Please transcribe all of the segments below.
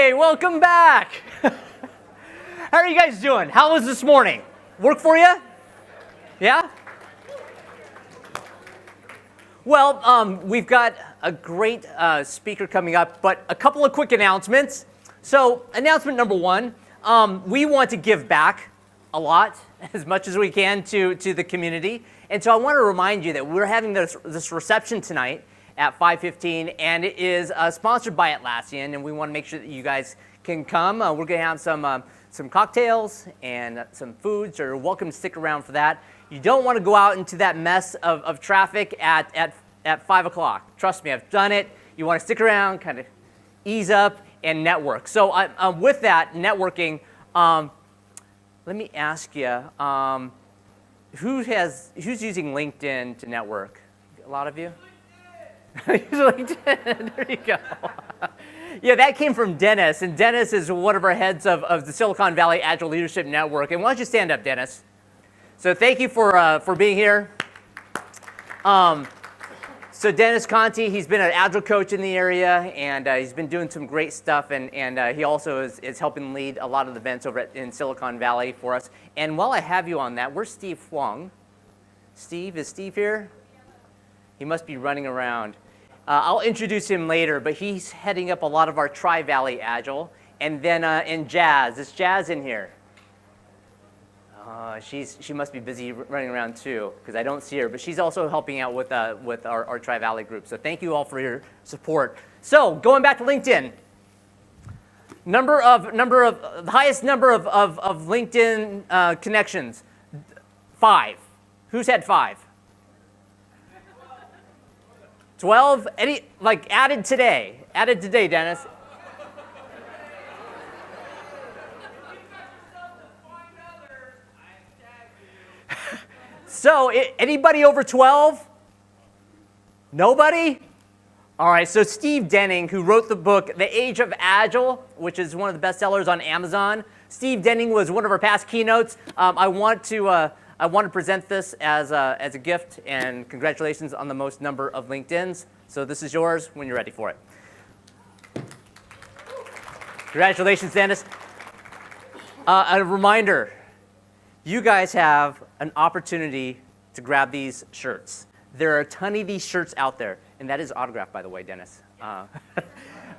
Hey, welcome back. How are you guys doing? How was this morning? Work for you? Yeah? Well, we've got a great speaker coming up, but a couple of quick announcements. So, announcement number one, we want to give back a lot, as much as we can to the community. And so I want to remind you that we're having this reception tonight at 5:15, and it is sponsored by Atlassian, and we want to make sure that you guys can come. We're going to have some cocktails and some food, so you're welcome to stick around for that. You don't want to go out into that mess of traffic at 5 o'clock. Trust me, I've done it. You want to stick around, kind of ease up, and network. So with that, networking, let me ask you, who's using LinkedIn to network? A lot of you? LinkedIn. There you go. Yeah, that came from Dennis, and Dennis is one of our heads of the Silicon Valley Agile Leadership Network. And why don't you stand up, Dennis? So thank you for being here. So Dennis Conti, he's been an Agile coach in the area, and he's been doing some great stuff, and he also is helping lead a lot of the events over in Silicon Valley for us. And while I have you on that, where's Steve Huang? Steve, is Steve here? He must be running around. I'll introduce him later, but he's heading up a lot of our Tri-Valley Agile. And then in Jazz, is Jazz in here? She must be busy running around too, because I don't see her. But she's also helping out with our Tri-Valley group. So thank you all for your support. So going back to LinkedIn, the highest number of LinkedIn connections, 5. Who's had 5? 12? Added today, Dennis. So, anybody over 12? Nobody? All right, so Steve Denning, who wrote the book, The Age of Agile, which is one of the best sellers on Amazon. Steve Denning was one of our past keynotes. I want to present this as a gift, and congratulations on the most number of LinkedIns. So this is yours when you're ready for it. Congratulations, Dennis. A reminder, you guys have an opportunity to grab these shirts. There are a ton of these shirts out there, and that is autographed, by the way, Dennis.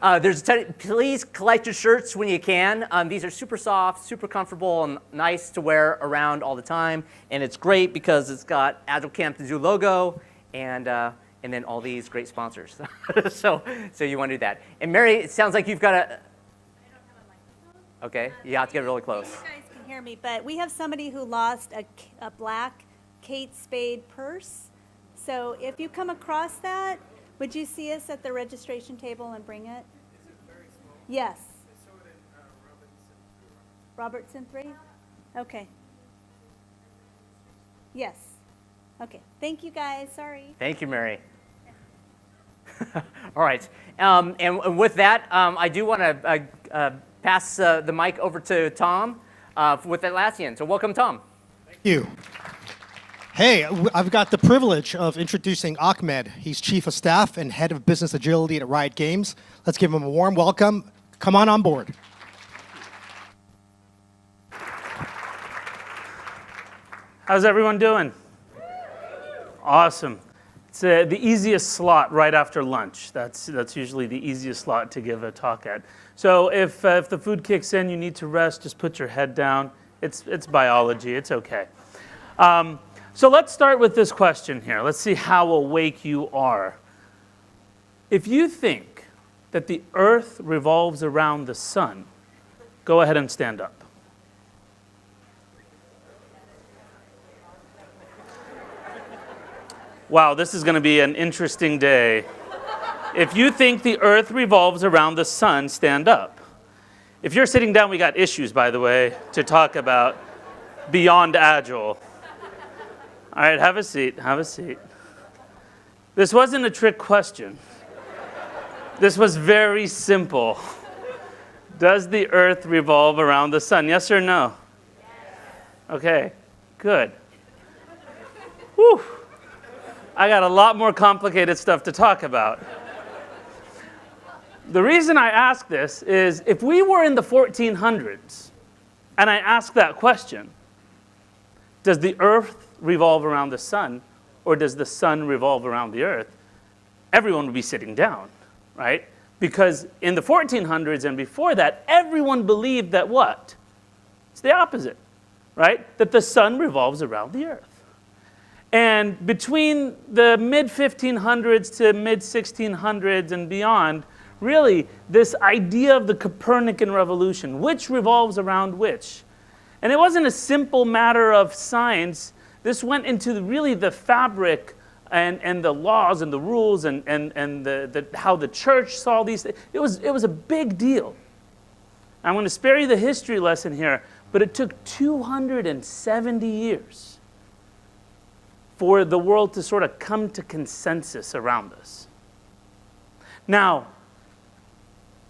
There's a ton. Please collect your shirts when you can. These are super soft, super comfortable, and nice to wear around all the time. And it's great because it's got AgileCamp, the new logo, and then all these great sponsors. so you want to do that. And Mary, it sounds like you've got a. I don't have a microphone. Okay, you have to get really close. You guys can hear me, but we have somebody who lost a black Kate Spade purse. So if you come across that, would you see us at the registration table and bring it? Is it very small? Yes. I saw it in Robertson 3? Okay. Yes. Okay. Thank you, guys. Sorry. Thank you, Mary. All right. And with that, I do want to pass the mic over to Tom with Atlassian. So welcome, Tom. Thank you. Hey, I've got the privilege of introducing Ahmed. He's Chief of Staff and Head of Business Agility at Riot Games. Let's give him a warm welcome. Come on board. How's everyone doing? Awesome. It's the easiest slot right after lunch. That's usually the easiest slot to give a talk at. So if the food kicks in, you need to rest, just put your head down. It's biology. It's okay. So let's start with this question here. Let's see how awake you are. If you think that the Earth revolves around the sun, go ahead and stand up. Wow, this is going to be an interesting day. If you think the Earth revolves around the sun, stand up. If you're sitting down, we got issues, by the way, to talk about beyond Agile. All right, have a seat, have a seat. This wasn't a trick question. This was very simple. Does the Earth revolve around the sun? Yes or no? Yes. Okay, good. Whew. I got a lot more complicated stuff to talk about. The reason I ask this is if we were in the 1400s and I ask that question, does the earth revolve around the sun or does the sun revolve around the earth? Everyone would be sitting down, right? Because in the 1400s and before that, everyone believed that what? It's the opposite, right? That the sun revolves around the earth. And between the mid-1500s to mid-1600s and beyond, really, this idea of the Copernican revolution, which revolves around which. And it wasn't a simple matter of science. This went into really the fabric and the laws and the rules and how the church saw these things. It was a big deal. I'm going to spare you the history lesson here, but it took 270 years for the world to sort of come to consensus around this. Now,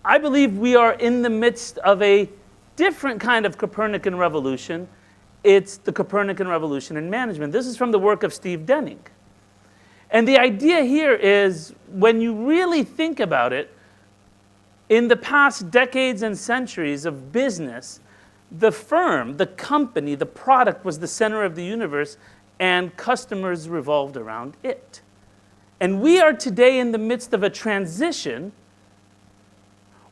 I believe we are in the midst of a different kind of Copernican revolution. It's the Copernican revolution in management. This is from the work of Steve Denning. And the idea here is, when you really think about it, in the past decades and centuries of business, the firm, the company, the product was the center of the universe, and customers revolved around it. And we are today in the midst of a transition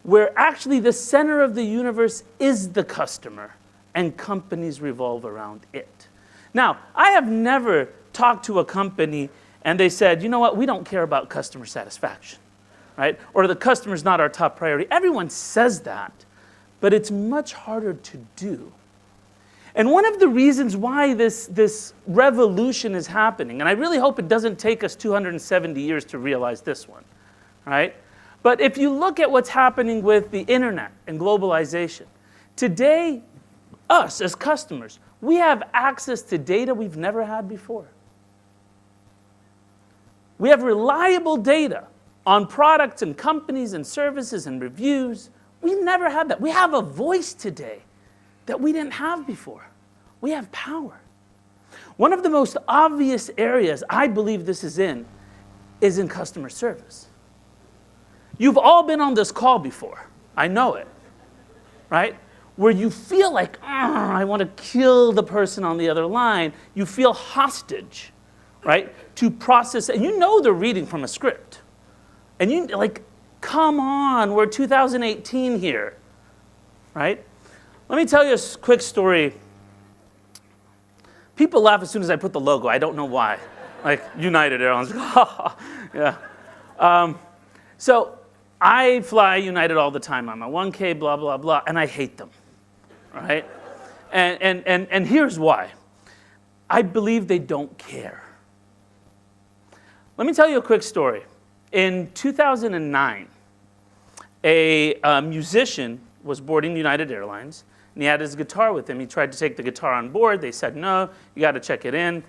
where actually the center of the universe is the customer, and companies revolve around it. Now, I have never talked to a company and they said, you know what, we don't care about customer satisfaction, right? Or the customer's not our top priority. Everyone says that, but it's much harder to do. And one of the reasons why this revolution is happening, and I really hope it doesn't take us 270 years to realize this one, right? But if you look at what's happening with the internet and globalization, today, us as customers, we have access to data we've never had before. We have reliable data on products and companies and services and reviews. We've never had that. We have a voice today that we didn't have before. We have power. One of the most obvious areas I believe this is in customer service. You've all been on this call before. I know it, right? Where you feel like, I want to kill the person on the other line. You feel hostage, right? To process, and you know they're reading from a script. And you like, come on, we're 2018 here, right? Let me tell you a quick story. People laugh as soon as I put the logo. I don't know why. Like United Airlines. Yeah. So I fly United all the time. I'm a 1K, blah, blah, blah, and I hate them, right? And here's why. I believe they don't care. Let me tell you a quick story. In 2009, a musician was boarding United Airlines, and he had his guitar with him. He tried to take the guitar on board. They said, no, you got to check it in.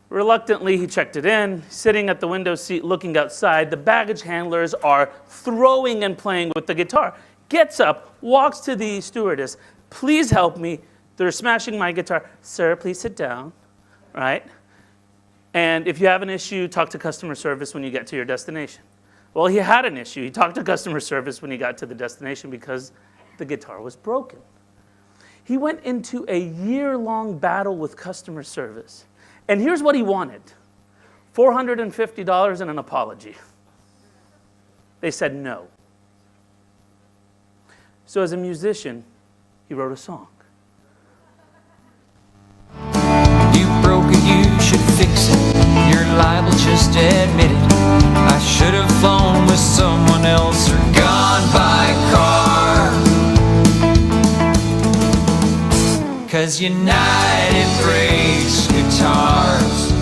Reluctantly, he checked it in, sitting at the window seat, looking outside. The baggage handlers are throwing and playing with the guitar. Gets up, walks to the stewardess. Please help me. They're smashing my guitar. Sir, please sit down, right? And if you have an issue, talk to customer service when you get to your destination. Well, he had an issue. He talked to customer service when he got to the destination because the guitar was broken. He went into a year-long battle with customer service. And here's what he wanted: $450 and an apology. They said no. So as a musician, he wrote a song. You broke it, you should fix it. You're liable, just admit it. I should have flown with someone else or gone by car. 'Cause United breaks guitars.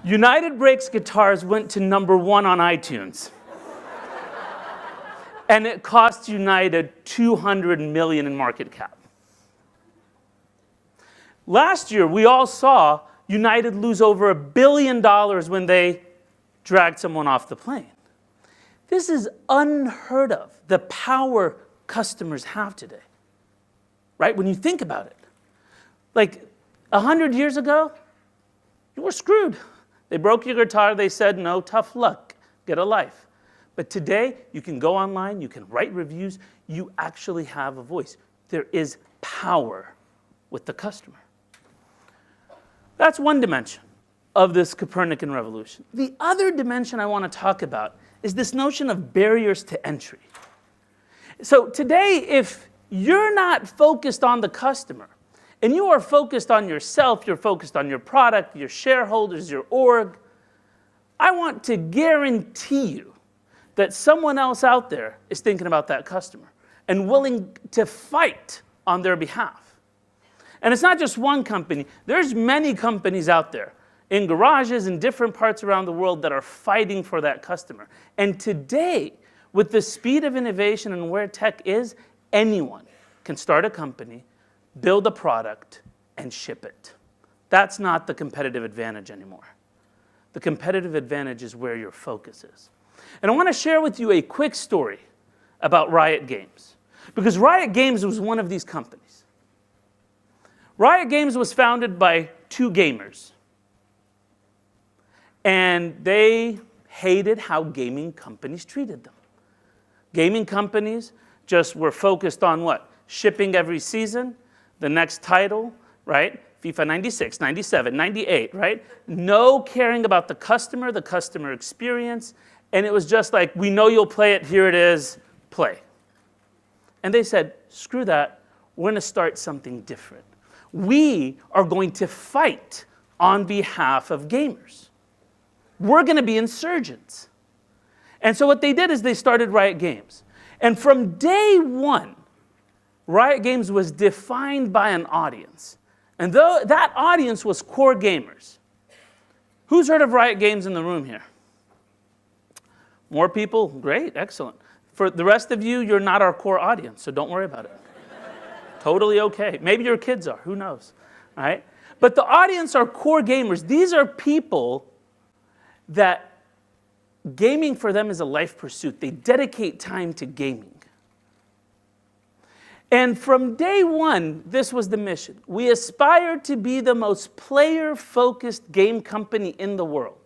United Breaks Guitars went to #1 on iTunes. And it cost United $200 million in market cap. Last year, we all saw United lose over $1 billion when they dragged someone off the plane. This is unheard of, the power customers have today, right? When you think about it. Like 100 years ago, you were screwed. They broke your guitar, they said, no, tough luck, get a life. But today, you can go online, you can write reviews, you actually have a voice. There is power with the customer. That's one dimension of this Copernican revolution. The other dimension I want to talk about is this notion of barriers to entry. So today, if you're not focused on the customer, and you are focused on yourself, you're focused on your product, your shareholders, your org, I want to guarantee you that someone else out there is thinking about that customer and willing to fight on their behalf. And it's not just one company. There's many companies out there in garages in different parts around the world that are fighting for that customer. And today, with the speed of innovation and where tech is, anyone can start a company, build a product, and ship it. That's not the competitive advantage anymore. The competitive advantage is where your focus is. And I want to share with you a quick story about Riot Games. Because Riot Games was one of these companies. Riot Games was founded by two gamers. And they hated how gaming companies treated them. Gaming companies just were focused on what? Shipping every season, the next title, right? FIFA 96, 97, 98, right? No caring about the customer experience. And it was just like, we know you'll play it, here it is, play. And they said, screw that, we're going to start something different. We are going to fight on behalf of gamers. We're going to be insurgents. And so what they did is they started Riot Games. And from day one, Riot Games was defined by an audience. And though that audience was core gamers. Who's heard of Riot Games in the room here? More people? Great, excellent. For the rest of you, you're not our core audience, so don't worry about it. Totally okay. Maybe your kids are, who knows, all right? But the audience are core gamers. These are people that gaming for them is a life pursuit. They dedicate time to gaming. And from day one, this was the mission. We aspire to be the most player-focused game company in the world,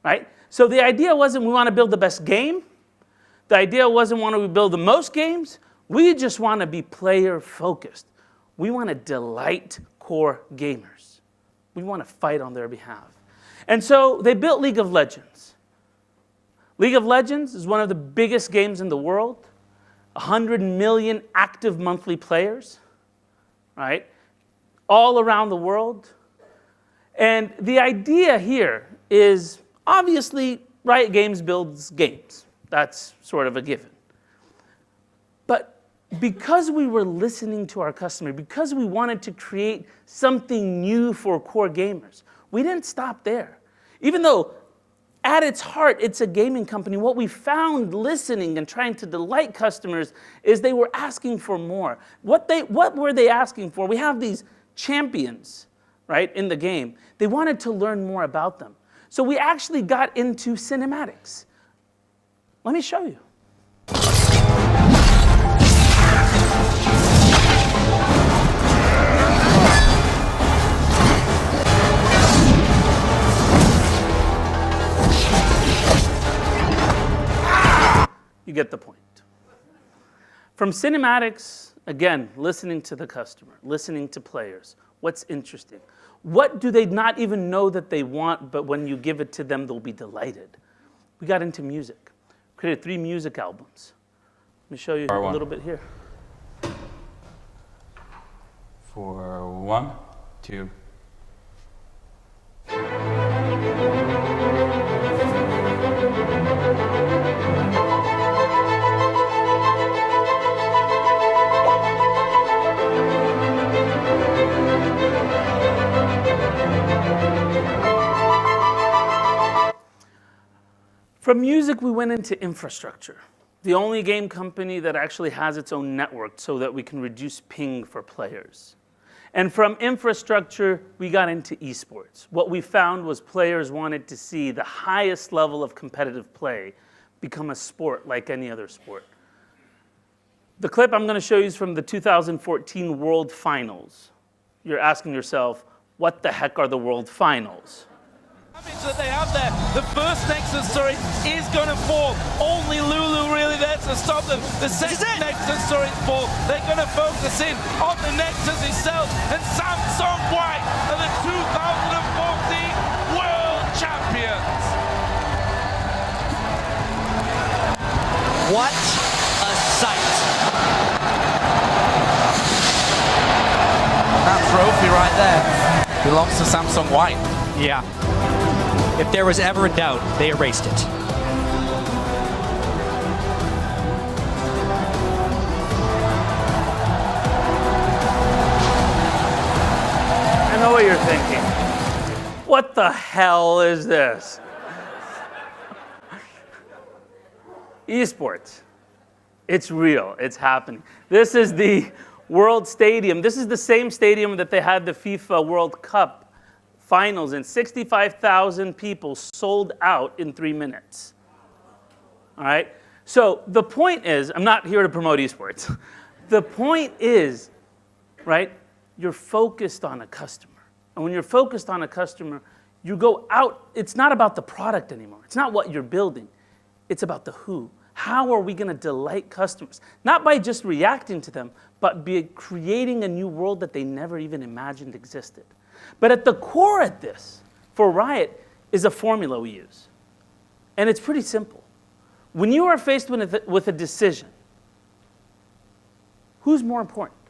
right? So the idea wasn't we want to build the best game. The idea wasn't want to build the most games. We just want to be player-focused. We want to delight core gamers. We want to fight on their behalf. And so they built League of Legends. League of Legends is one of the biggest games in the world. 100 million active monthly players, right? All around the world. And the idea here is, obviously, Riot Games builds games. That's sort of a given. But because we were listening to our customer, because we wanted to create something new for core gamers, we didn't stop there. Even though at its heart, it's a gaming company, what we found listening and trying to delight customers is they were asking for more. What were they asking for? We have these champions, right, in the game. They wanted to learn more about them. So we actually got into cinematics. Let me show you. You get the point. From cinematics, again, listening to the customer, listening to players. What's interesting? What do they not even know that they want, but when you give it to them, they'll be delighted? We got into music. Created 3 music albums. Let me show you a little bit here. For 1, 2. From music, we went into infrastructure. The only game company that actually has its own network so that we can reduce ping for players. And from infrastructure, we got into esports. What we found was players wanted to see the highest level of competitive play become a sport like any other sport. The clip I'm going to show you is from the 2014 World Finals. You're asking yourself, what the heck are the World Finals? That they have there. The first Nexus, is going to fall. Only Lulu really there to stop them. The second Nexus, fall. They're going to focus in on the Nexus itself. And Samsung White are the 2014 World Champions. What a sight. That trophy right there belongs to Samsung White. Yeah. If there was ever a doubt, they erased it. I know what you're thinking. What the hell is this? Esports. It's real. It's happening. This is the World Stadium. This is the same stadium that they had the FIFA World Cup finals in. 65,000 people sold out in 3 minutes. All right? So the point is, I'm not here to promote esports. The point is, right, you're focused on a customer. And when you're focused on a customer, you go out. It's not about the product anymore. It's not what you're building. It's about the who. How are we going to delight customers? Not by just reacting to them, but by creating a new world that they never even imagined existed. But at the core of this, for Riot, is a formula we use. And it's pretty simple. When you are faced with a decision, who's more important?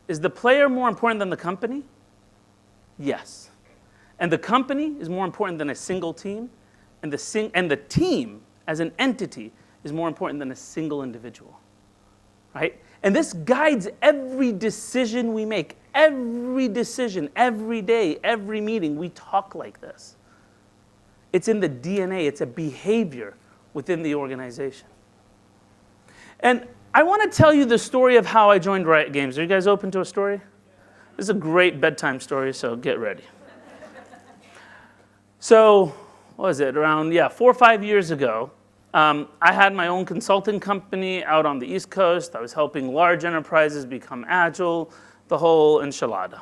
Is the player more important than the company? Yes. And the company is more important than a single team, and the team as an entity is more important than a single individual, right? And this guides every decision we make, every decision, every day, every meeting. We talk like this. It's in the DNA. It's a behavior within the organization. And I want to tell you the story of how I joined Riot Games. Are you guys open to a story? This is a great bedtime story, so get ready. So, what was it? Around, 4 or 5 years ago, I had my own consulting company out on the East Coast. I was helping large enterprises become agile, the whole enchilada.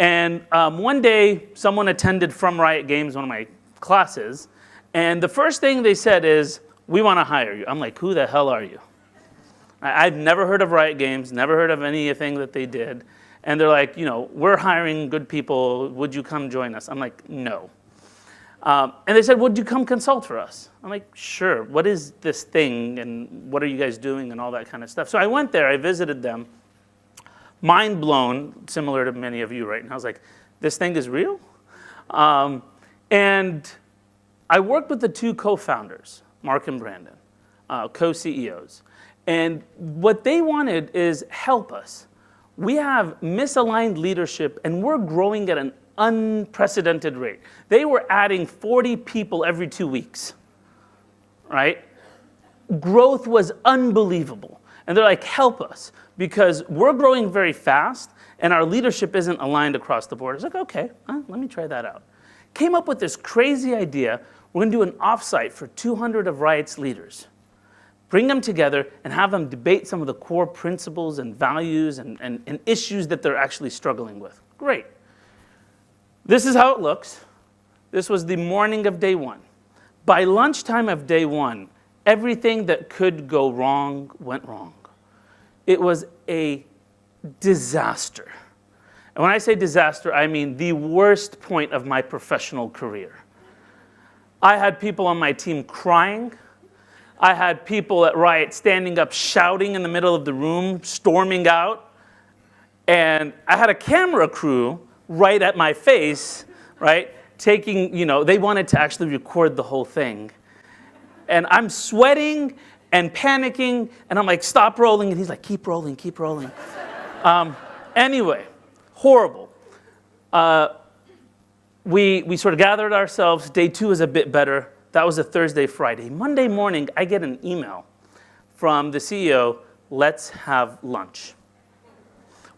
And one day, someone attended from Riot Games, one of my classes, and the first thing they said is, "We want to hire you." I'm like, "Who the hell are you?" I've never heard of Riot Games, never heard of anything that they did. And they're like, "We're hiring good people. Would you come join us?" I'm like, "No." And they said, "Would you come consult for us?" I'm like, "Sure. What is this thing, and what are you guys doing, and all that kind of stuff?" So I went there. I visited them. Mind blown, similar to many of you right now. I was like, "This thing is real?" And I worked with the two co-founders, Mark and Brandon, co-CEOs. And what they wanted is help us. We have misaligned leadership, and we're growing at an unprecedented rate. They were adding 40 people every 2 weeks, right? Growth was unbelievable. And they're like, "Help us, because we're growing very fast, and our leadership isn't aligned across the board." I was like, "Okay, let me try that out." Came up with this crazy idea. We're going to do an offsite for 200 of Riot's leaders. Bring them together and have them debate some of the core principles and values and issues that they're actually struggling with. Great. This is how it looks. This was the morning of day one. By lunchtime of day one, everything that could go wrong went wrong. It was a disaster. And when I say disaster, I mean the worst point of my professional career. I had people on my team crying. I had people at Riot standing up, shouting in the middle of the room, storming out. And I had a camera crew right at my face, right, taking, they wanted to actually record the whole thing. And I'm sweating and panicking, and I'm like, "Stop rolling." And he's like, "Keep rolling, keep rolling." Anyway, horrible. We sort of gathered ourselves. Day two is a bit better. That was a Thursday, Friday. Monday morning, I get an email from the CEO, "Let's have lunch."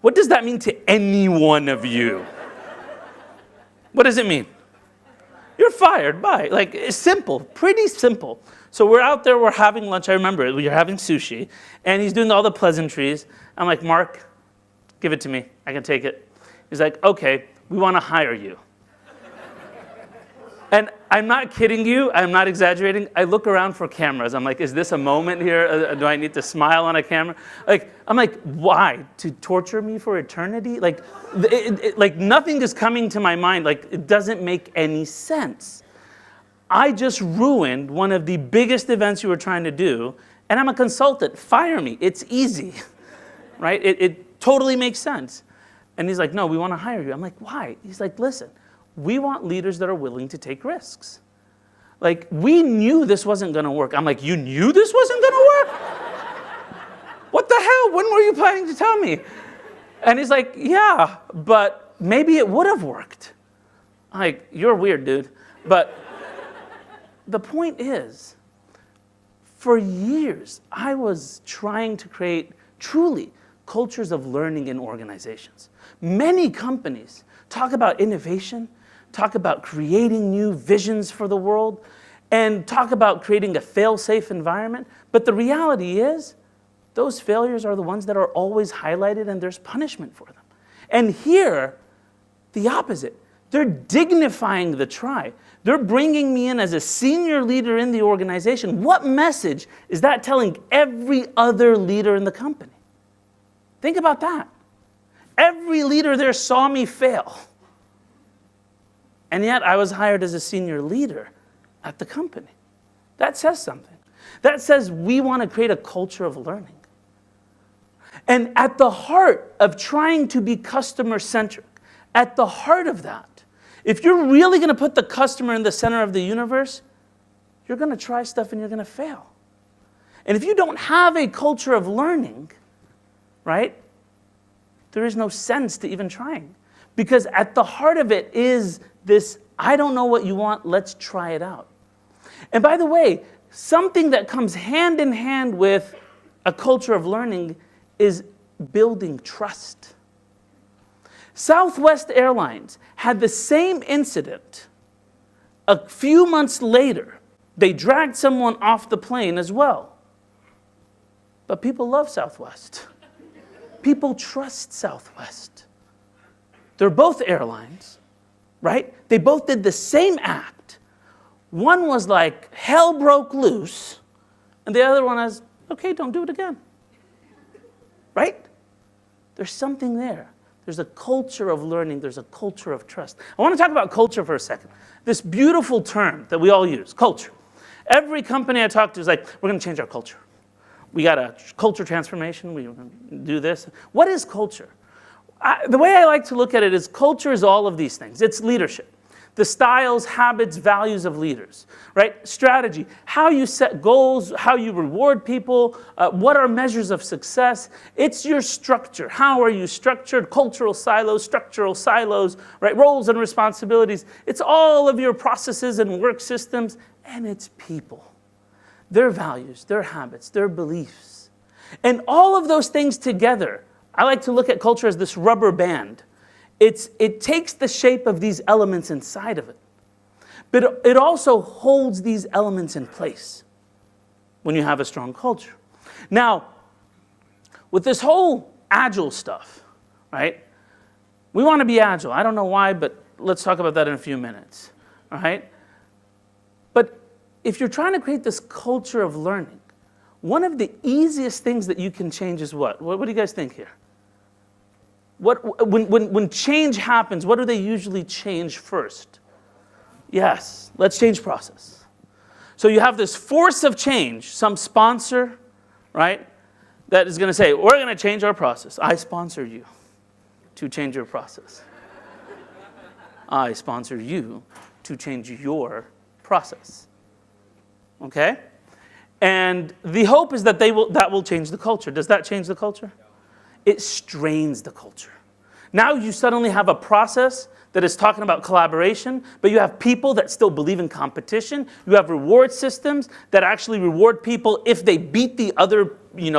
What does that mean to any one of you? What does it mean? You're fired. Bye. Like, it's simple, pretty simple. So we're out there, we're having lunch. I remember it. We were having sushi, and he's doing all the pleasantries. I'm like, "Mark, give it to me. I can take it." He's like, "Okay, we want to hire you." And I'm not kidding you. I'm not exaggerating. I look around for cameras. I'm like, is this a moment here? Do I need to smile on a camera? I'm like, why? To torture me for eternity? Like nothing is coming to my mind. Like, it doesn't make any sense. I just ruined one of the biggest events you were trying to do, and I'm a consultant. Fire me. It's easy, right? It totally makes sense. And he's like, no, we want to hire you. I'm like, why? He's like, listen. We want leaders that are willing to take risks. Like, we knew this wasn't going to work. I'm like, you knew this wasn't going to work? What the hell? When were you planning to tell me? And he's like, yeah, but maybe it would have worked. I'm like, you're weird, dude. But the point is, for years, I was trying to create truly cultures of learning in organizations. Many companies talk about innovation, talk about creating new visions for the world, and talk about creating a fail-safe environment. But the reality is, those failures are the ones that are always highlighted, and there's punishment for them. And here, the opposite. They're dignifying the try. They're bringing me in as a senior leader in the organization. What message is that telling every other leader in the company? Think about that. Every leader there saw me fail. And yet I was hired as a senior leader at the company. That says something. That says we want to create a culture of learning. And at the heart of trying to be customer-centric, at the heart of that, if you're really going to put the customer in the center of the universe, you're going to try stuff and you're going to fail. And if you don't have a culture of learning, right, there is no sense to even trying. Because at the heart of it is this, I don't know what you want, let's try it out. And by the way, something that comes hand in hand with a culture of learning is building trust. Southwest Airlines had the same incident. A few months later, they dragged someone off the plane as well. But people love Southwest. People trust Southwest. They're both airlines, right? They both did the same act. One was like, hell broke loose, and the other one was, okay, don't do it again. Right? There's something there. There's a culture of learning. There's a culture of trust. I want to talk about culture for a second. This beautiful term that we all use, culture. Every company I talk to is like, we're going to change our culture. We got a culture transformation. We're going to do this. What is culture? The way I like to look at it is culture is all of these things. It's leadership. The styles, habits, values of leaders, right? Strategy, how you set goals, how you reward people, what are measures of success. It's your structure. How are you structured? Cultural silos, structural silos, right? Roles and responsibilities. It's all of your processes and work systems, and it's people. Their values, their habits, their beliefs. And all of those things together, I like to look at culture as this rubber band. It takes the shape of these elements inside of it. But it also holds these elements in place when you have a strong culture. Now, with this whole Agile stuff, right? We want to be Agile. I don't know why, but let's talk about that in a few minutes, all right? But if you're trying to create this culture of learning, one of the easiest things that you can change is what? What do you guys think here? When change happens, what do they usually change first? Yes, let's change process. So you have this force of change, some sponsor, right, that is going to say, we're going to change our process. I sponsor you to change your process. I sponsor you to change your process. Okay? And the hope is that that will change the culture. Does that change the culture? It strains the culture. Now you suddenly have a process that is talking about collaboration, but you have people that still believe in competition. You have reward systems that actually reward people if they beat the other,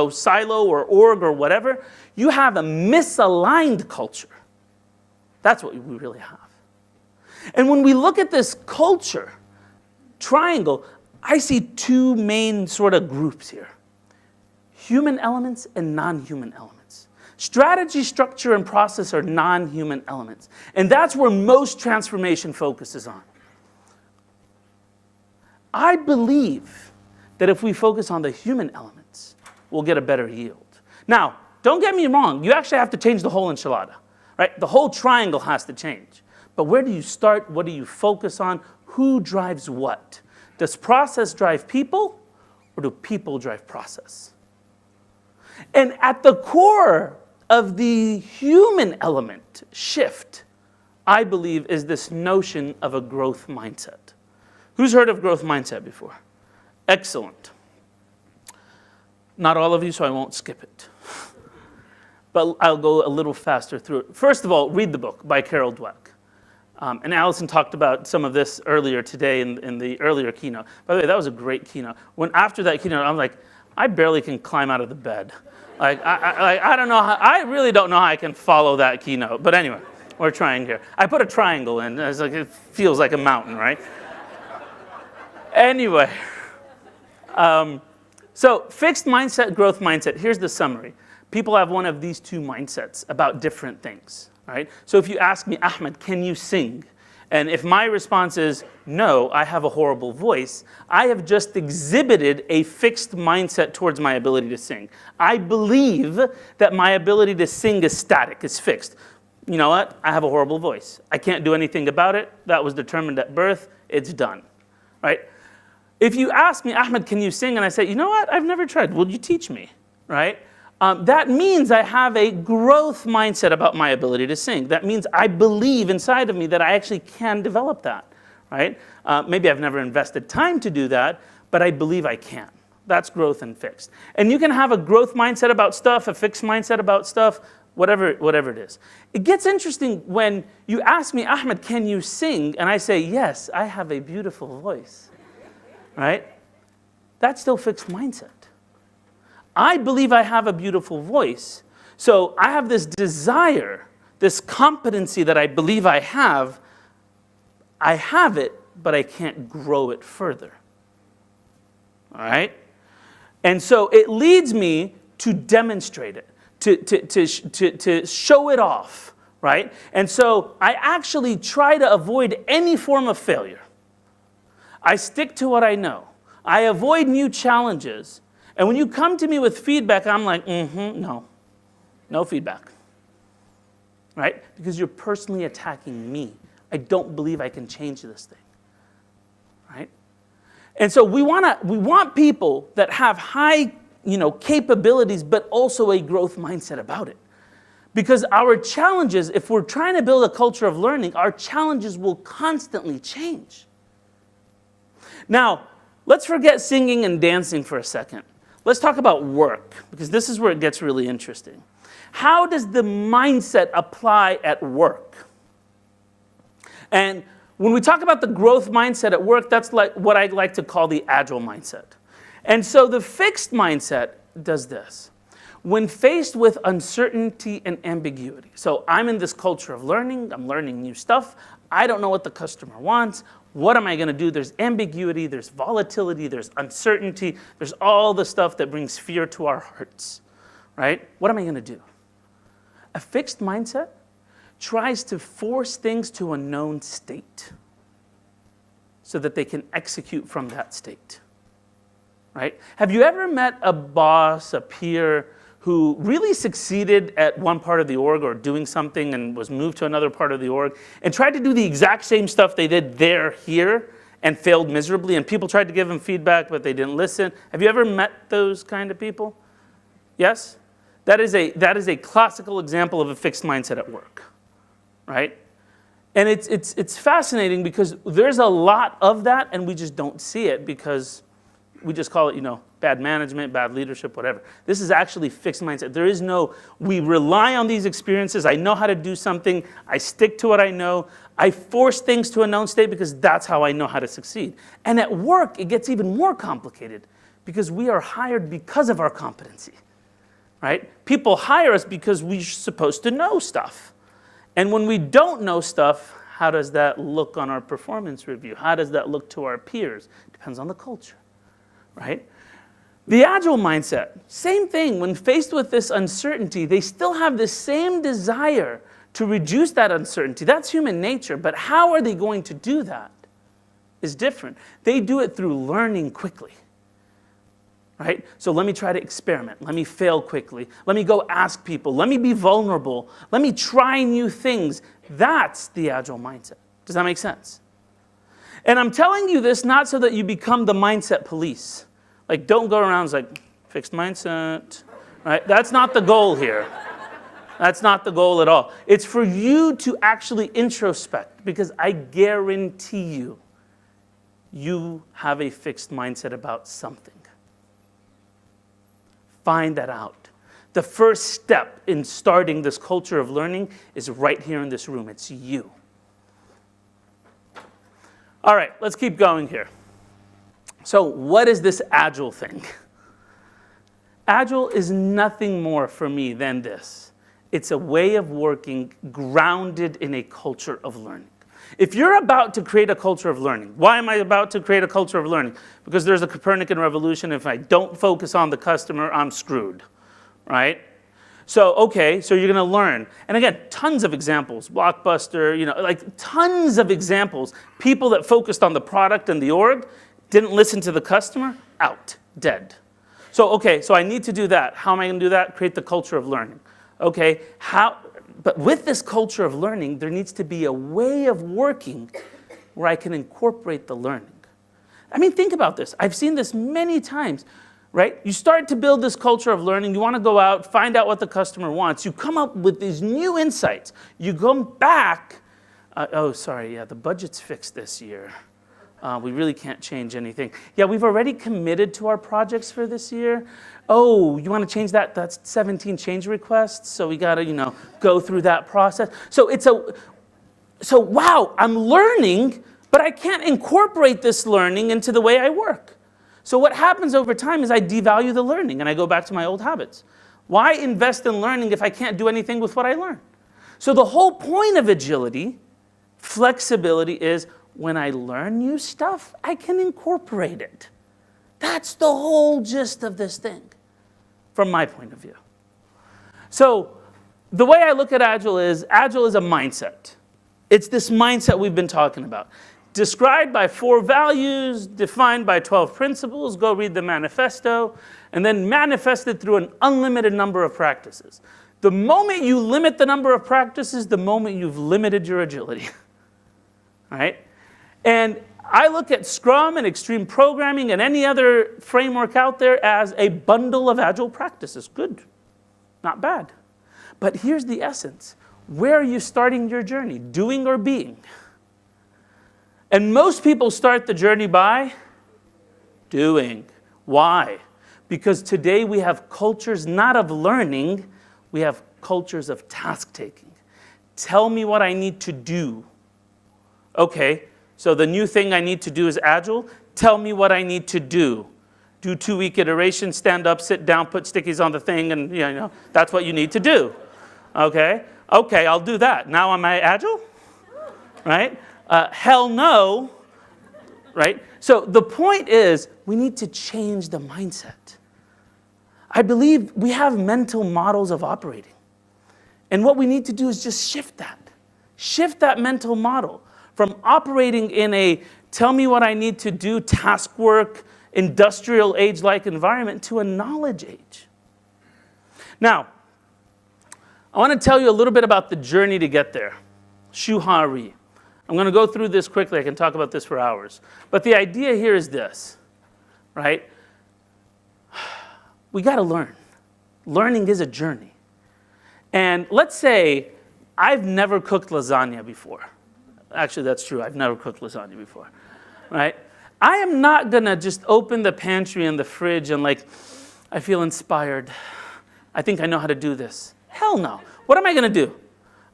silo or org or whatever. You have a misaligned culture. That's what we really have. And when we look at this culture triangle, I see two main sort of groups here. Human elements and non-human elements. Strategy, structure, and process are non-human elements. And that's where most transformation focuses on. I believe that if we focus on the human elements, we'll get a better yield. Now, don't get me wrong. You actually have to change the whole enchilada, right? The whole triangle has to change. But where do you start? What do you focus on? Who drives what? Does process drive people, or do people drive process? And at the core of the human element shift, I believe, is this notion of a growth mindset. Who's heard of growth mindset before? Excellent. Not all of you, so I won't skip it. But I'll go a little faster through it. First of all, read the book by Carol Dweck. And Allison talked about some of this earlier today in the earlier keynote. By the way, that was a great keynote. After that keynote, I'm like, I barely can climb out of the bed. I don't know I really don't know how I can follow that keynote. But anyway, we're trying here. I put a triangle in. It's like, it feels like a mountain, right? Anyway, so fixed mindset, growth mindset. Here's the summary. People have one of these two mindsets about different things, right? So if you ask me, Ahmed, can you sing? And if my response is, no, I have a horrible voice, I have just exhibited a fixed mindset towards my ability to sing. I believe that my ability to sing is static, is fixed. You know what? I have a horrible voice. I can't do anything about it. That was determined at birth. It's done, right? If you ask me, Ahmed, can you sing? And I say, you know what? I've never tried. Will you teach me, right? That means I have a growth mindset about my ability to sing. That means I believe inside of me that I actually can develop that, right? Maybe I've never invested time to do that, but I believe I can. That's growth and fixed. And you can have a growth mindset about stuff, a fixed mindset about stuff, whatever it is. It gets interesting when you ask me, Ahmed, can you sing? And I say, yes, I have a beautiful voice, right? That's still fixed mindset. I believe I have a beautiful voice. So I have this desire, this competency that I believe I have. I have it, but I can't grow it further. All right? And so it leads me to demonstrate it, to show it off, right? And so I actually try to avoid any form of failure. I stick to what I know. I avoid new challenges. And when you come to me with feedback, I'm like, no feedback, right? Because you're personally attacking me. I don't believe I can change this thing, right? And so we want people that have high, capabilities, but also a growth mindset about it. Because our challenges, if we're trying to build a culture of learning, our challenges will constantly change. Now, let's forget singing and dancing for a second. Let's talk about work, because this is where it gets really interesting. How does the mindset apply at work? And when we talk about the growth mindset at work, that's like what I like to call the Agile mindset. And so the fixed mindset does this. When faced with uncertainty and ambiguity, so I'm in this culture of learning, I'm learning new stuff, I don't know what the customer wants. What am I going to do? There's ambiguity, there's volatility, there's uncertainty, there's all the stuff that brings fear to our hearts, right? What am I going to do? A fixed mindset tries to force things to a known state so that they can execute from that state, right? Have you ever met a boss, a peer, who really succeeded at one part of the org or doing something and was moved to another part of the org and tried to do the exact same stuff they did here and failed miserably, and people tried to give them feedback but they didn't listen? Have you ever met those kind of people? Yes? That is a classical example of a fixed mindset at work, right? And it's fascinating because there's a lot of that and we just don't see it because we just call it, bad management, bad leadership, whatever. This is actually fixed mindset. There is no, we rely on these experiences. I know how to do something. I stick to what I know. I force things to a known state because that's how I know how to succeed. And at work, it gets even more complicated because we are hired because of our competency, right? People hire us because we're supposed to know stuff. And when we don't know stuff, how does that look on our performance review? How does that look to our peers? Depends on the culture, right? The Agile mindset, same thing. When faced with this uncertainty, they still have the same desire to reduce that uncertainty. That's human nature, but how are they going to do that? is different. They do it through learning quickly. Right? So let me try to experiment. Let me fail quickly. Let me go ask people. Let me be vulnerable. Let me try new things. That's the Agile mindset. Does that make sense? And I'm telling you this not so that you become the mindset police. Like, don't go around like, fixed mindset. Right? That's not the goal here. That's not the goal at all. It's for you to actually introspect, because I guarantee you, you have a fixed mindset about something. Find that out. The first step in starting this culture of learning is right here in this room. It's you. All right, let's keep going here. So what is this Agile thing? Agile is nothing more for me than this. It's a way of working grounded in a culture of learning. If you're about to create a culture of learning, why am I about to create a culture of learning? Because there's a Copernican revolution. If I don't focus on the customer, I'm screwed, right? So, okay, so you're going to learn. And again, tons of examples. Blockbuster, like tons of examples. People that focused on the product and the org, didn't listen to the customer, out, dead. So, okay, so I need to do that. How am I going to do that? Create the culture of learning. Okay, but with this culture of learning, there needs to be a way of working where I can incorporate the learning. I mean, think about this. I've seen this many times, right? You start to build this culture of learning. You want to go out, find out what the customer wants. You come up with these new insights. You go back. The budget's fixed this year. We really can't change anything. Yeah, we've already committed to our projects for this year. Oh, you want to change that? That's 17 change requests, so we got to, go through that process. So wow, I'm learning, but I can't incorporate this learning into the way I work. So what happens over time is I devalue the learning, and I go back to my old habits. Why invest in learning if I can't do anything with what I learn? So the whole point of agility, flexibility, is when I learn new stuff, I can incorporate it. That's the whole gist of this thing, from my point of view. So the way I look at Agile is a mindset. It's this mindset we've been talking about. Described by 4 values, defined by 12 principles, go read the manifesto, and then manifested through an unlimited number of practices. The moment you limit the number of practices, the moment you've limited your agility. All right? And I look at Scrum and extreme programming and any other framework out there as a bundle of Agile practices. Good, not bad. But here's the essence. Where are you starting your journey, doing or being? And most people start the journey by doing. Why? Because today we have cultures not of learning, we have cultures of task-taking. Tell me what I need to do. Okay. So the new thing I need to do is Agile. Tell me what I need to do. Do 2-week iterations, stand up, sit down, put stickies on the thing, and that's what you need to do. Okay? Okay, I'll do that. Now am I Agile? Right? Hell no. Right? So the point is, we need to change the mindset. I believe we have mental models of operating. And what we need to do is just shift that. Shift that mental model. From operating in a tell me what I need to do, task work, industrial age-like environment to a knowledge age. Now, I want to tell you a little bit about the journey to get there. Shuhari. I'm going to go through this quickly. I can talk about this for hours. But the idea here is this, right? We got to learn. Learning is a journey. And let's say I've never cooked lasagna before. Actually, that's true. I've never cooked lasagna before, right? I am not going to just open the pantry and the fridge and I feel inspired. I think I know how to do this. Hell no. What am I going to do?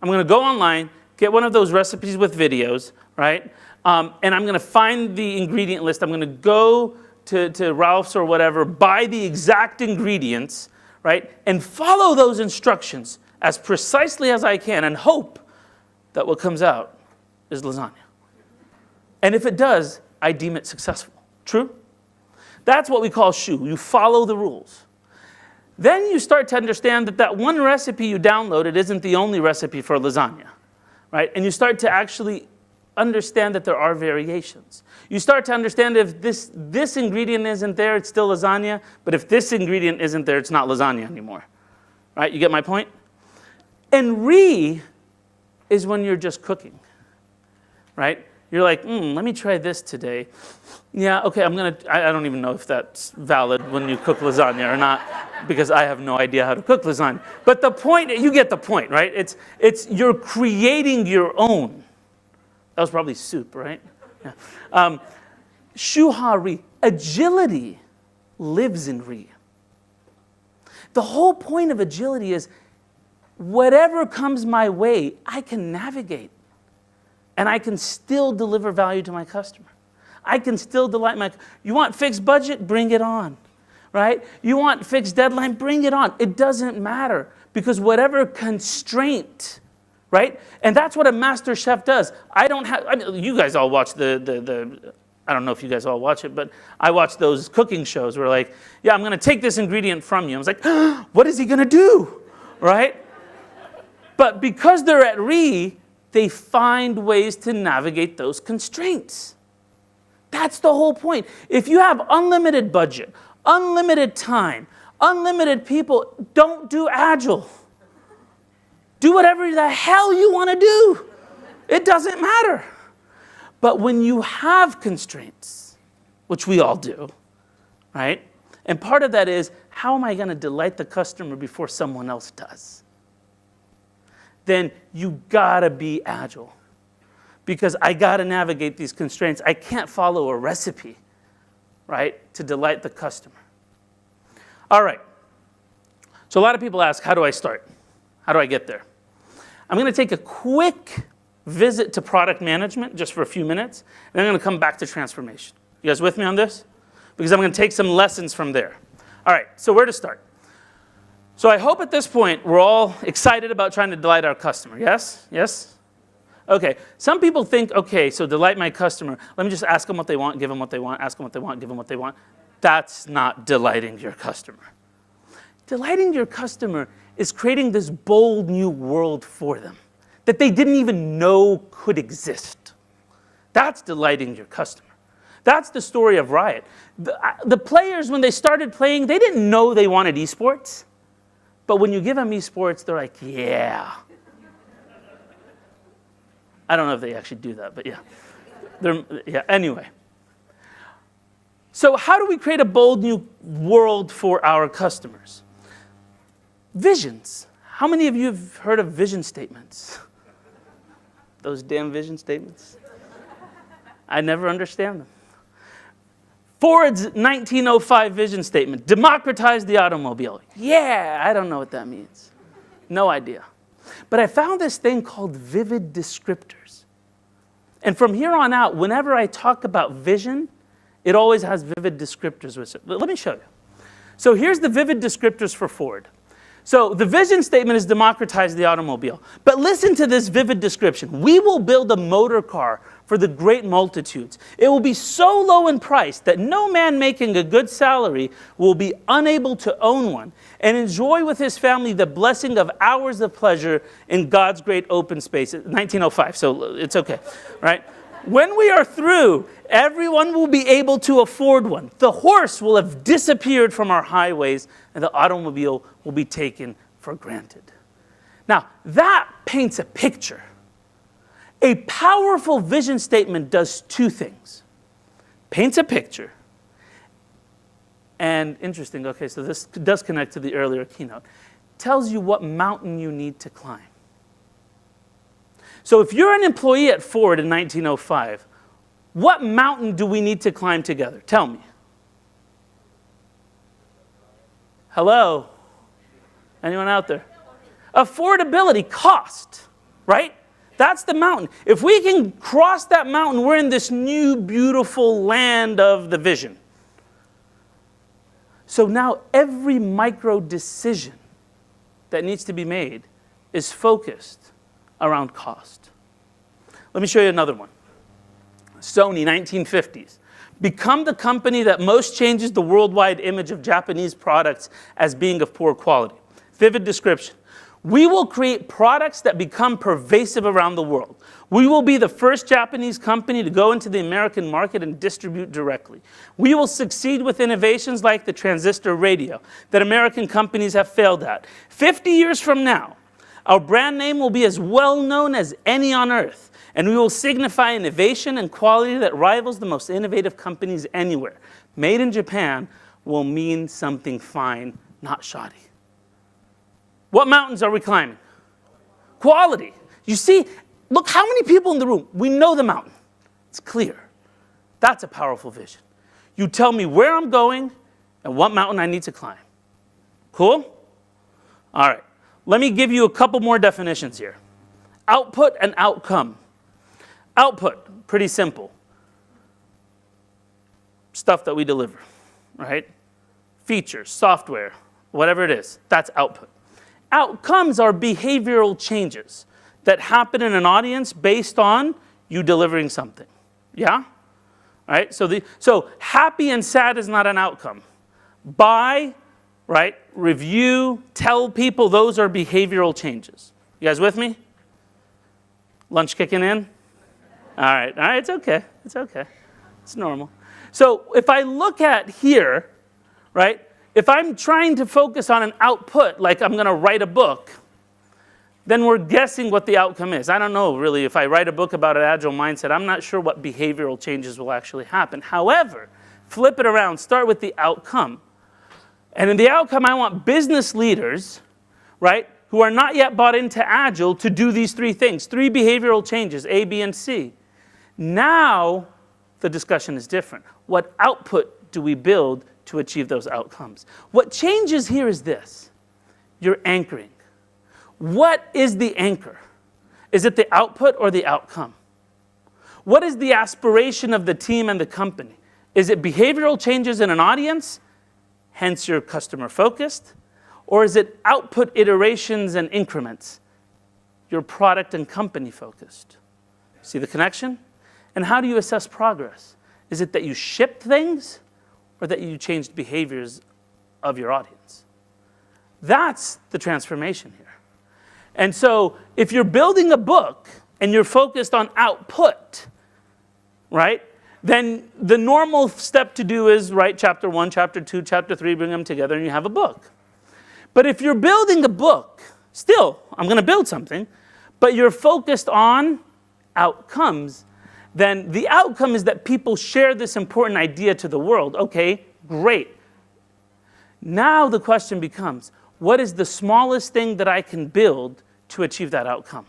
I'm going to go online, get one of those recipes with videos, right? And I'm going to find the ingredient list. I'm going to go to Ralph's or whatever, buy the exact ingredients, right? And follow those instructions as precisely as I can and hope that what comes out is lasagna. And if it does, I deem it successful. True? That's what we call shu. You follow the rules. Then you start to understand that one recipe you downloaded isn't the only recipe for lasagna, right? And you start to actually understand that there are variations. You start to understand if this ingredient isn't there, it's still lasagna, but if this ingredient isn't there, it's not lasagna anymore. Right? You get my point? And is when you're just cooking. Right? You're like, let me try this today. Yeah, okay, I don't even know if that's valid when you cook lasagna or not, because I have no idea how to cook lasagna. But the point, you get the point, right? It's you're creating your own. That was probably soup, right? Yeah. Shuha-ri, agility lives in ri. The whole point of agility is whatever comes my way, I can navigate. And I can still deliver value to my customer. I can still delight you want fixed budget? Bring it on, right? You want fixed deadline? Bring it on. It doesn't matter, because whatever constraint, right? And that's what a master chef does. You guys all watch I don't know if you guys all watch it, but I watch those cooking shows where like, yeah, I'm going to take this ingredient from you. I was like, what is he going to do, right? But because they're at ri, they find ways to navigate those constraints. That's the whole point. If you have unlimited budget, unlimited time, unlimited people, don't do Agile. Do whatever the hell you want to do. It doesn't matter. But when you have constraints, which we all do, right? And part of that is, how am I going to delight the customer before someone else does? Then you gotta be agile, because I gotta navigate these constraints. I can't follow a recipe, right, to delight the customer. All right. So a lot of people ask, how do I start? How do I get there? I'm gonna take a quick visit to product management just for a few minutes, and then I'm gonna come back to transformation. You guys with me on this? Because I'm gonna take some lessons from there. All right, so where to start? So I hope at this point we're all excited about trying to delight our customer. Yes? Yes? Okay. Some people think, okay, so delight my customer. Let me just ask them what they want, give them what they want, ask them what they want, give them what they want. That's not delighting your customer. Delighting your customer is creating this bold new world for them that they didn't even know could exist. That's delighting your customer. That's the story of Riot. The players, when they started playing, they didn't know they wanted esports. But when you give them esports, they're like, yeah. I don't know if they actually do that, but yeah. Anyway. So how do we create a bold new world for our customers? Visions. How many of you have heard of vision statements? Those damn vision statements. I never understand them. Ford's 1905 vision statement, democratize the automobile. Yeah, I don't know what that means. No idea. But I found this thing called vivid descriptors. And from here on out, whenever I talk about vision, it always has vivid descriptors with it. Let me show you. So here's the vivid descriptors for Ford. So the vision statement is democratize the automobile. But listen to this vivid description. We will build a motor car for the great multitudes. It will be so low in price that no man making a good salary will be unable to own one and enjoy with his family the blessing of hours of pleasure in God's great open space. 1905, so it's okay, right? When we are through, everyone will be able to afford one. The horse will have disappeared from our highways, and the automobile will be taken for granted. Now, that paints a picture. A powerful vision statement does two things. Paints a picture. And interesting, okay, so this does connect to the earlier keynote. Tells you what mountain you need to climb. So if you're an employee at Ford in 1905, what mountain do we need to climb together? Tell me. Hello? Anyone out there? Affordability, cost, right? That's the mountain. If we can cross that mountain, we're in this new, beautiful land of the vision. So now every micro decision that needs to be made is focused around cost. Let me show you another one. Sony, 1950s. Become the company that most changes the worldwide image of Japanese products as being of poor quality. Vivid description. We will create products that become pervasive around the world. We will be the first Japanese company to go into the American market and distribute directly. We will succeed with innovations like the transistor radio that American companies have failed at. 50 years from now, our brand name will be as well known as any on earth, and we will signify innovation and quality that rivals the most innovative companies anywhere. Made in Japan will mean something fine, not shoddy. What mountains are we climbing? Quality. You see, look how many people in the room. We know the mountain. It's clear. That's a powerful vision. You tell me where I'm going and what mountain I need to climb. Cool? All right. Let me give you a couple more definitions here. Output and outcome. Output, pretty simple. Stuff that we deliver, right? Features, software, whatever it is, that's output. Outcomes are behavioral changes that happen in an audience based on you delivering something. Yeah? Right? So happy and sad is not an outcome. Buy, right? Review, tell people, those are behavioral changes. You guys with me? Lunch kicking in? All right, it's okay. It's okay. It's normal. So if I look at here, right? If I'm trying to focus on an output, like I'm going to write a book, then we're guessing what the outcome is. I don't know, really, if I write a book about an agile mindset, I'm not sure what behavioral changes will actually happen. However, flip it around, start with the outcome. And in the outcome, I want business leaders, right, who are not yet bought into Agile to do these three things, 3 behavioral changes, A, B, and C. Now, the discussion is different. What output do we build to achieve those outcomes? What changes here is this. You're anchoring. What is the anchor? Is it the output or the outcome? What is the aspiration of the team and the company? Is it behavioral changes in an audience, hence you're customer focused? Or is it output iterations and increments? You're product and company focused. See the connection? And how do you assess progress? Is it that you shipped things or that you changed behaviors of your audience? That's the transformation here. And so if you're building a book and you're focused on output, right, then the normal step to do is write chapter 1, chapter 2, chapter 3, bring them together, and you have a book. But if you're building a book, still, I'm going to build something, but you're focused on outcomes, then the outcome is that people share this important idea to the world. Okay, great. Now the question becomes, what is the smallest thing that I can build to achieve that outcome?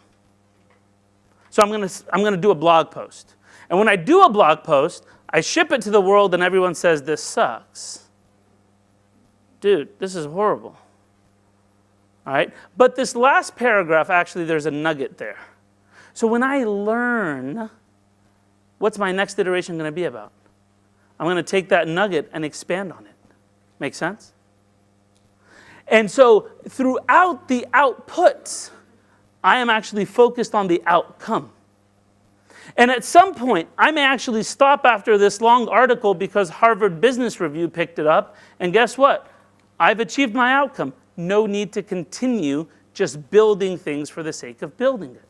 So I'm going to do a blog post. And when I do a blog post, I ship it to the world and everyone says, this sucks. Dude, this is horrible. All right? But this last paragraph, actually, there's a nugget there. So when I learn, what's my next iteration going to be about? I'm going to take that nugget and expand on it. Make sense? And so throughout the outputs, I am actually focused on the outcome. And at some point, I may actually stop after this long article because Harvard Business Review picked it up. And guess what? I've achieved my outcome. No need to continue just building things for the sake of building it.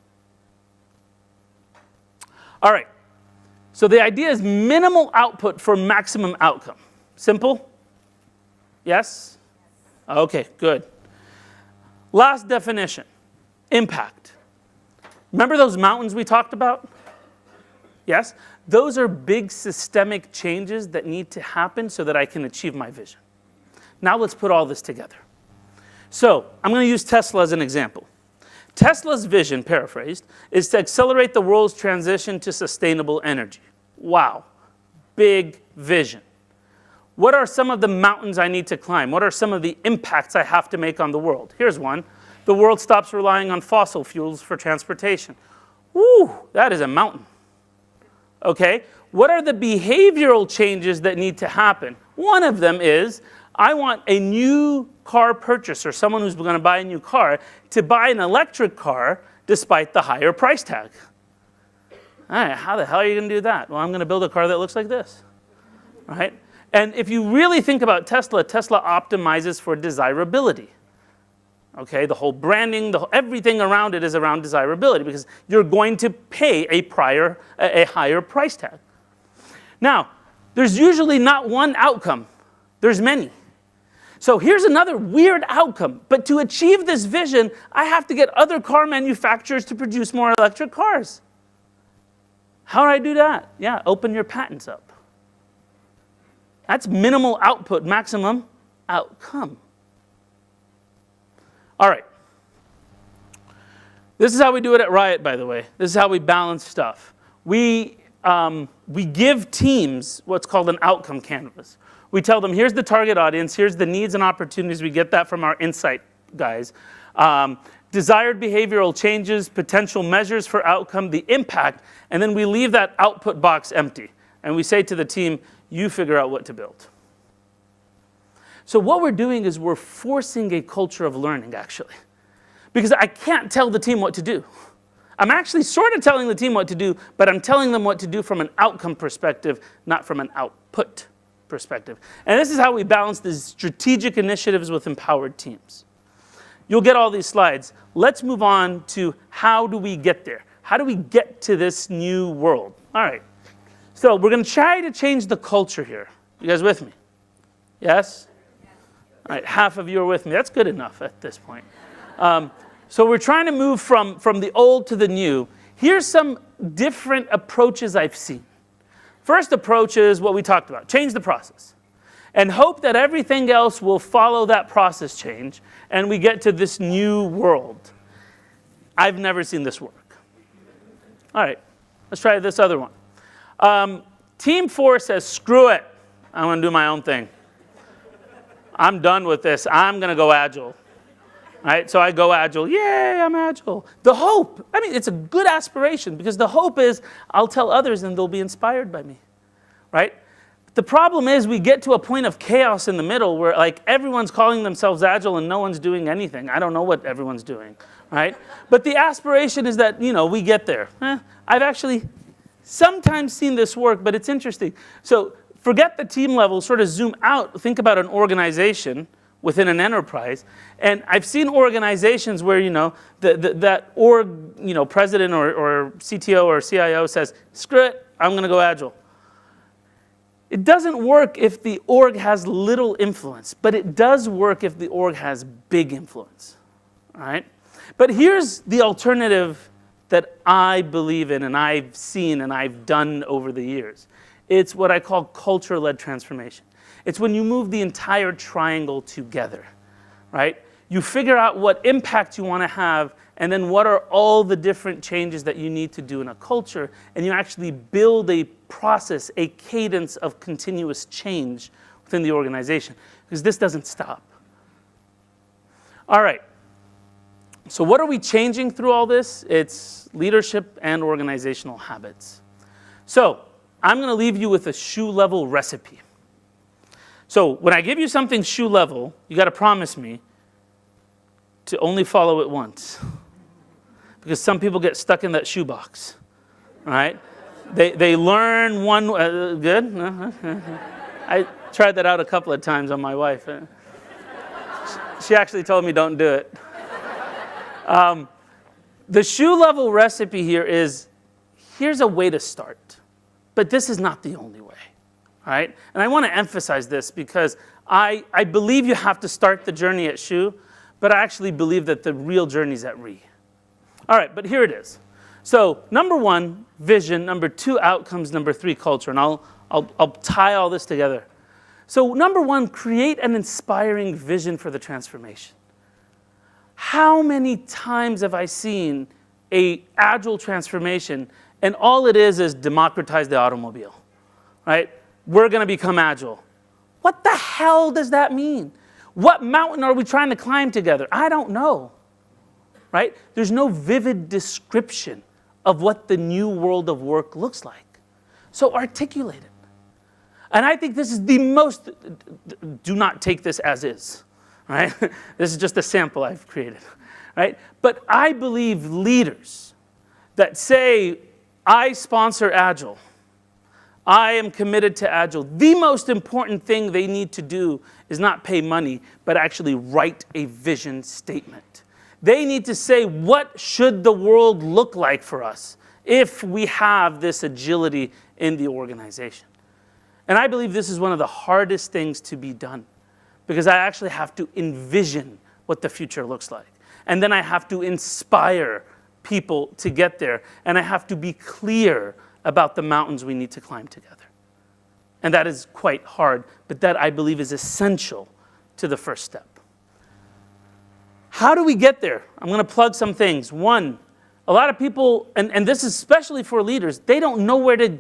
All right. So the idea is minimal output for maximum outcome. Simple? Yes? Okay, good. Last definition, impact. Remember those mountains we talked about? Yes? Those are big systemic changes that need to happen so that I can achieve my vision. Now let's put all this together. So I'm going to use Tesla as an example. Tesla's vision, paraphrased, is to accelerate the world's transition to sustainable energy. Wow, big vision. What are some of the mountains I need to climb? What are some of the impacts I have to make on the world? Here's one. The world stops relying on fossil fuels for transportation. Woo, that is a mountain. Okay, what are the behavioral changes that need to happen? One of them is, I want a new car purchaser, someone who's going to buy a new car, to buy an electric car despite the higher price tag. All right, how the hell are you going to do that? Well, I'm going to build a car that looks like this, right? And if you really think about Tesla, Tesla optimizes for desirability. Okay, the whole branding, everything around it is around desirability because you're going to pay a higher price tag. Now, there's usually not one outcome. There's many. So here's another weird outcome. But to achieve this vision, I have to get other car manufacturers to produce more electric cars. How do I do that? Yeah, open your patents up. That's minimal output, maximum outcome. All right. This is how we do it at Riot, by the way. This is how we balance stuff. We give teams what's called an outcome canvas. We tell them, here's the target audience, here's the needs and opportunities. We get that from our insight guys. Desired behavioral changes, potential measures for outcome, the impact, and then we leave that output box empty. And we say to the team, you figure out what to build. So what we're doing is we're forcing a culture of learning, actually. Because I can't tell the team what to do. I'm actually sort of telling the team what to do, but I'm telling them what to do from an outcome perspective, not from an output perspective. And this is how we balance these strategic initiatives with empowered teams. You'll get all these slides. Let's move on to how do we get there? How do we get to this new world? All right. So we're going to try to change the culture here. You guys with me? Yes? All right, half of you are with me. That's good enough at this point. So we're trying to move from the old to the new. Here's some different approaches I've seen. First approach is what we talked about. Change the process. And hope that everything else will follow that process change and we get to this new world. I've never seen this work. All right, let's try this other one. Team 4 says, screw it. I'm going to do my own thing. I'm done with this. I'm going to go Agile. Right? So I go Agile. Yay, I'm Agile. The hope. I mean, it's a good aspiration because the hope is I'll tell others and they'll be inspired by me. Right? The problem is we get to a point of chaos in the middle where like everyone's calling themselves Agile and no one's doing anything. I don't know what everyone's doing. Right? But the aspiration is that, we get there. I've actually sometimes seen this work, but it's interesting. So forget the team level, sort of zoom out, think about an organization within an enterprise. And I've seen organizations where, that org, president or CTO or CIO says, screw it, I'm going to go Agile. It doesn't work if the org has little influence, but it does work if the org has big influence. All right? But here's the alternative that I believe in and I've seen and I've done over the years. It's what I call culture-led transformation. It's when you move the entire triangle together, right? You figure out what impact you want to have, and then what are all the different changes that you need to do in a culture, and you actually build a process, a cadence of continuous change within the organization, because this doesn't stop. All right. So what are we changing through all this? It's leadership and organizational habits. So I'm going to leave you with a shoe-level recipe. So when I give you something shoe-level, you got to promise me to only follow it once. Because some people get stuck in that shoebox, right? They learn one, good? I tried that out a couple of times on my wife. She actually told me don't do it. The shoe-level recipe here is, here's a way to start. But this is not the only way, all right? And I want to emphasize this because I believe you have to start the journey at shoe, but I actually believe that the real journey is at re. All right, but here it is. So number 1, vision. Number 2, outcomes. Number 3, culture. And I'll tie all this together. So number 1, create an inspiring vision for the transformation. How many times have I seen an agile transformation and all it is democratize the automobile, right? We're going to become agile. What the hell does that mean? What mountain are we trying to climb together? I don't know, right? There's no vivid description of what the new world of work looks like. So articulate it. And I think this is the most, do not take this as is, right? This is just a sample I've created, right? But I believe leaders that say, I sponsor Agile, I am committed to Agile. The most important thing they need to do is not pay money, but actually write a vision statement. They need to say, what should the world look like for us if we have this agility in the organization? And I believe this is one of the hardest things to be done, because I actually have to envision what the future looks like. And then I have to inspire people to get there. And I have to be clear about the mountains we need to climb together. And that is quite hard, but that I believe is essential to the first step. How do we get there? I'm going to plug some things. One, a lot of people, and this is especially for leaders, they don't know where to,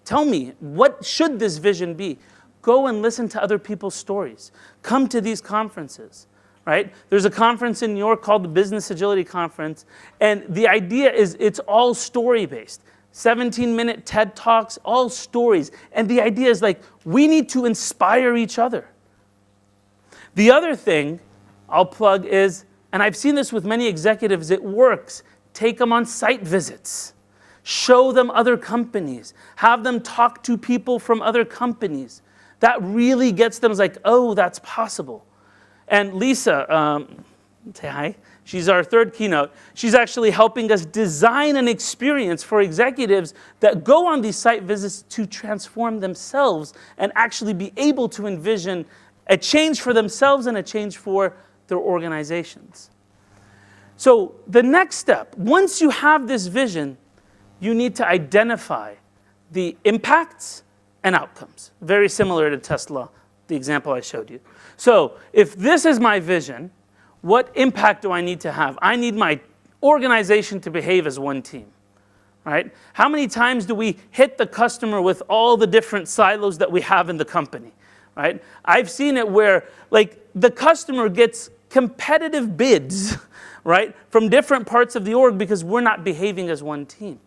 tell me, what should this vision be? Go and listen to other people's stories. Come to these conferences, right? There's a conference in New York called the Business Agility Conference, and the idea is it's all story-based. 17-minute TED Talks, all stories. And the idea is we need to inspire each other. The other thing I'll plug is, and I've seen this with many executives, it works. Take them on site visits. Show them other companies. Have them talk to people from other companies. That really gets them oh, that's possible. And Lisa, say hi. She's our third keynote. She's actually helping us design an experience for executives that go on these site visits to transform themselves and actually be able to envision a change for themselves and a change for their organizations. So the next step, once you have this vision, you need to identify the impacts and outcomes. Very similar to Tesla, the example I showed you. So if this is my vision, what impact do I need to have? I need my organization to behave as one team, right? How many times do we hit the customer with all the different silos that we have in the company, right? I've seen it where the customer gets competitive bids, right, from different parts of the org because we're not behaving as one team.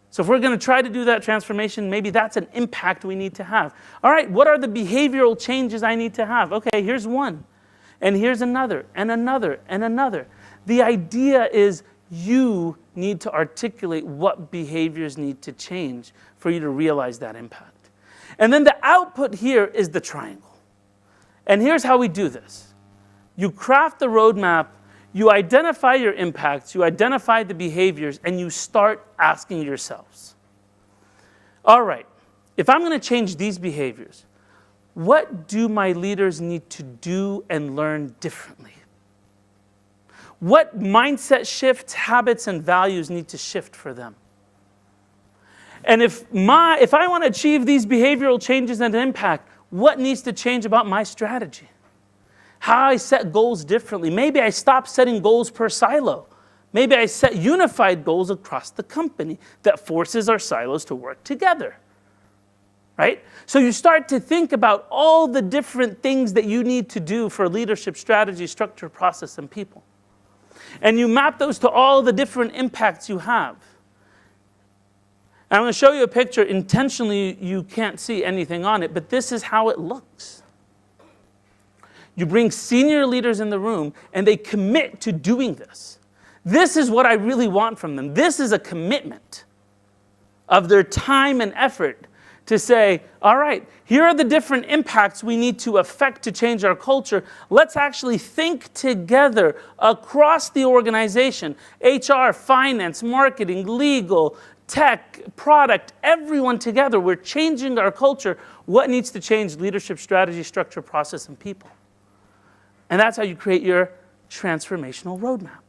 So if we're going to try to do that transformation, maybe that's an impact we need to have. All right, what are the behavioral changes I need to have? Okay, here's one. And here's another, and another, and another. The idea is you need to articulate what behaviors need to change for you to realize that impact. And then the output here is the triangle. And here's how we do this. You craft the roadmap, you identify your impacts, you identify the behaviors, and you start asking yourselves, all right, if I'm going to change these behaviors, what do my leaders need to do and learn differently? What mindset shifts, habits, and values need to shift for them? And if I want to achieve these behavioral changes and impact, what needs to change about my strategy? How I set goals differently. Maybe I stop setting goals per silo. Maybe I set unified goals across the company that forces our silos to work together. Right? So you start to think about all the different things that you need to do for leadership, strategy, structure, process, and people. And you map those to all the different impacts you have. And I'm going to show you a picture. Intentionally, you can't see anything on it, but this is how it looks. You bring senior leaders in the room, and they commit to doing this. This is what I really want from them. This is a commitment of their time and effort to say, all right, here are the different impacts we need to affect to change our culture. Let's actually think together across the organization, HR, finance, marketing, legal, tech, product, everyone together. We're changing our culture. What needs to change? Leadership, strategy, structure, process, and people. And that's how you create your transformational roadmap.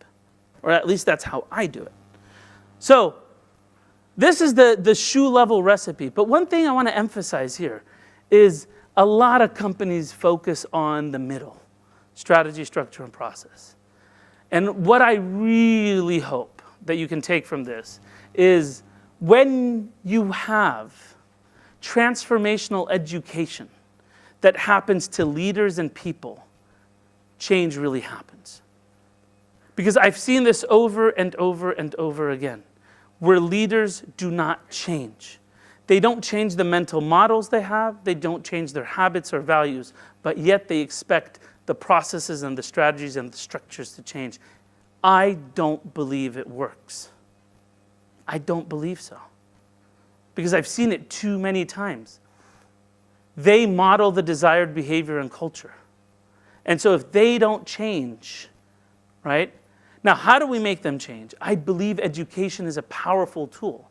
Or at least that's how I do it. So this is the shoe-level recipe. But one thing I want to emphasize here is a lot of companies focus on the middle, strategy, structure, and process. And what I really hope that you can take from this is when you have transformational education that happens to leaders and people, change really happens. Because I've seen this over and over and over again, where leaders do not change. They don't change the mental models they have, they don't change their habits or values, but yet they expect the processes and the strategies and the structures to change. I don't believe it works. I don't believe so. because I've seen it too many times. They model the desired behavior and culture. And so if they don't change, right? Now, how do we make them change? I believe education is a powerful tool.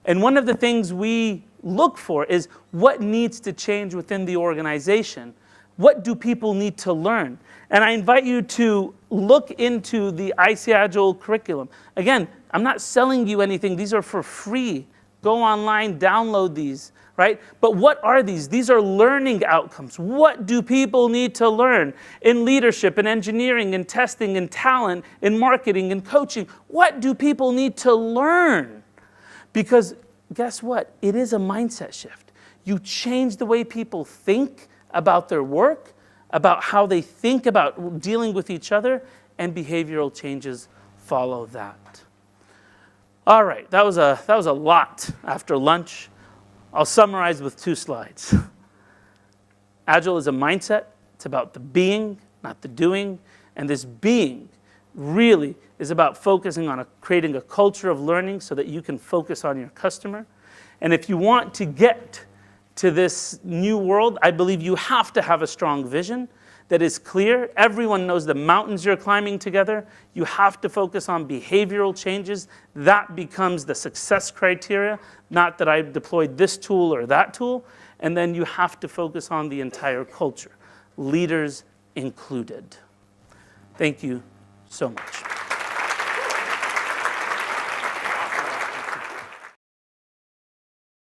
And one of the things we look for is what needs to change within the organization. What do people need to learn? And I invite you to look into the IC Agile curriculum. Again, I'm not selling you anything. These are for free. Go online, download these, right? But what are these? These are learning outcomes. What do people need to learn in leadership, in engineering, in testing, in talent, in marketing, in coaching? What do people need to learn? Because guess what? It is a mindset shift. You change the way people think about their work, about how they think about dealing with each other, and behavioral changes follow that. All right, that was a lot after lunch. I'll summarize with 2 slides. Agile is a mindset. It's about the being, not the doing. And this being really is about focusing on creating a culture of learning so that you can focus on your customer. And if you want to get to this new world, I believe you have to have a strong vision that is clear. Everyone knows the mountains you're climbing together. You have to focus on behavioral changes. That becomes the success criteria, not that I deployed this tool or that tool. And then you have to focus on the entire culture, leaders included. Thank you so much.